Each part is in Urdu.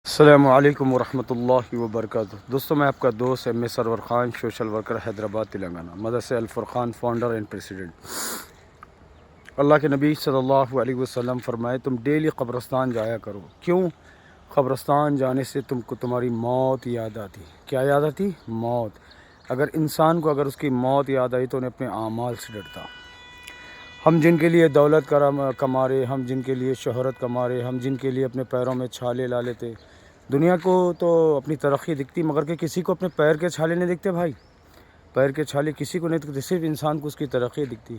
السلام علیکم ورحمۃ اللہ وبرکاتہ۔ دوستوں، میں آپ کا دوست ایم اے سرور خان، سوشل ورکر، حیدرآباد تلنگانہ، مدرسہ الفرقان فاؤنڈر اینڈ پریزیڈنٹ۔ اللہ کے نبی صلی اللہ علیہ وسلم فرمائے تم ڈیلی قبرستان جایا کرو۔ کیوں؟ قبرستان جانے سے تمہاری موت یاد آتی۔ کیا یاد آتی؟ موت۔ اگر انسان کو اس کی موت یاد آئی تو انہیں اپنے اعمال سے ڈرتا۔ ہم جن کے لیے دولت کما رہے، ہم جن کے لیے شہرت کما رہے، ہم جن کے لیے اپنے پیروں میں چھالے لا لیتے، دنیا کو تو اپنی ترقی دکھتی مگر کہ کسی کو اپنے پیر کے چھالے نہیں دکھتے بھائی۔ پیر کے چھالے کسی کو نہیں دکھتے، صرف انسان کو اس کی ترقی دکھتی۔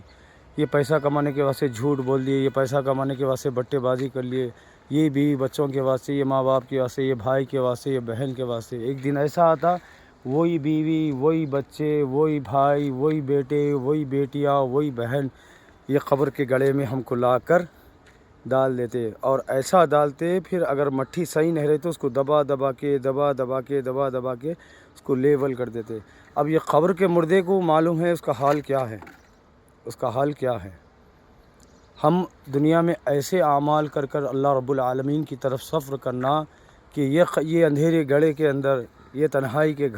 یہ پیسہ کمانے کے واسطے جھوٹ بول دیے، یہ پیسہ کمانے کے واسطے بٹے بازی کر لیے، یہ بیوی بچوں کے واسطے، یہ ماں باپ کے واسطے، یہ بھائی کے واسطے، یہ بہن کے واسطے۔ ایک دن ایسا آتا وہی بیوی، وہی بچے، وہی بھائی، وہی بیٹے، وہی بیٹیاں، وہی بہن یہ قبر کے گڑھے میں ہم کو لا کر ڈال دیتے، اور ایسا ڈالتے پھر اگر مٹھی صحیح نہیں رہی تو اس کو دبا دبا کے اس کو لیول کر دیتے۔ اب یہ قبر کے مردے کو معلوم ہے اس کا حال کیا ہے، اس کا حال کیا ہے۔ ہم دنیا میں ایسے اعمال کر اللہ رب العالمین کی طرف سفر کرنا کہ یہ اندھیرے گڑھے کے اندر، یہ تنہائی کے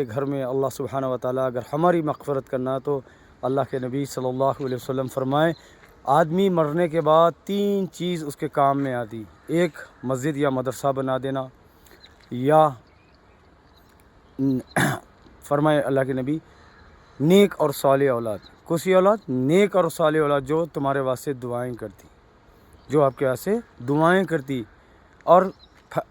گھر میں اللہ سبحانہ و تعالیٰ اگر ہماری مغفرت کرنا تو اللہ کے نبی صلی اللہ علیہ وسلم فرمائے آدمی مرنے کے بعد 3 چیز اس کے کام میں آتی۔ ایک، مسجد یا مدرسہ بنا دینا، یا فرمائے اللہ کے نبی نیک اور صالح اولاد۔ کسی اولاد؟ نیک اور صالح اولاد جو تمہارے واسطے دعائیں کرتی، جو آپ کے واسطے دعائیں کرتی، اور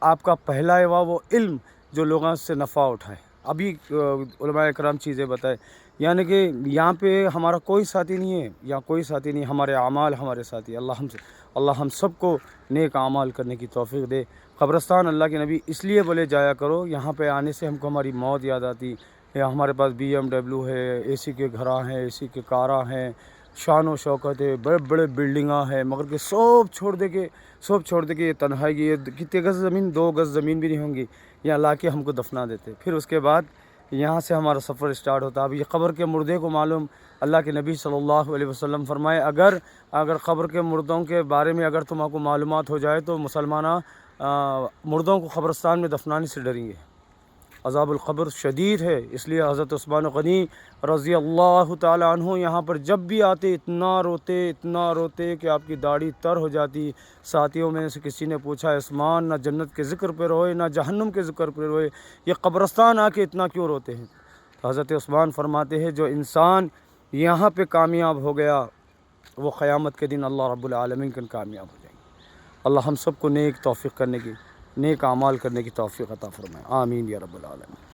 آپ کا پہلا وہ علم جو لوگوں سے نفع اٹھائے۔ ابھی علماء اکرام چیزیں بتائے، یعنی کہ یہاں پہ ہمارا کوئی ساتھی نہیں ہے، یا کوئی ساتھی نہیں، ہمارے اعمال ہمارے ساتھی۔ اللہ ہم سب کو نیک اعمال کرنے کی توفیق دے۔ قبرستان اللہ کے نبی اس لیے بولے جایا کرو، یہاں پہ آنے سے ہم کو ہماری موت یاد آتی۔ یا ہمارے پاس BMW ہے، اے سی کے گھراں ہیں، اے سی کے کاراں ہیں، شان و شوکت ہے، بڑے بڑے بلڈنگاں ہیں، مگر کہ سب چھوڑ دے کے یہ تنہائی کی، یہ کتنے گز زمین، 2 گز زمین بھی نہیں ہوں گی، یہاں لا کے ہم کو دفنا دیتے۔ پھر اس کے بعد یہاں سے ہمارا سفر اسٹارٹ ہوتا۔ اب یہ قبر کے مردے کو معلوم، اللہ کے نبی صلی اللہ علیہ وسلم فرمائے اگر قبر کے مردوں کے بارے میں اگر تم کو معلومات ہو جائے تو مسلمانہ مردوں کو قبرستان میں دفنانے سے ڈریں گے۔ عذاب القبر شدید ہے، اس لیے حضرت عثمان غنی رضی اللہ تعالی عنہ یہاں پر جب بھی آتے اتنا روتے کہ آپ کی داڑھی تر ہو جاتی۔ ساتھیوں میں سے کسی نے پوچھا عثمان نہ جنت کے ذکر پہ روئے نہ جہنم کے ذکر پہ روئے، یہ قبرستان آ کے اتنا کیوں روتے ہیں؟ تو حضرت عثمان فرماتے ہیں جو انسان یہاں پہ کامیاب ہو گیا وہ قیامت کے دن اللہ رب العالمین کے کامیاب ہو جائیں گے۔ اللہ ہم سب کو نیک اعمال کرنے کی توفیق عطا فرمائے، آمین یا رب العالمین۔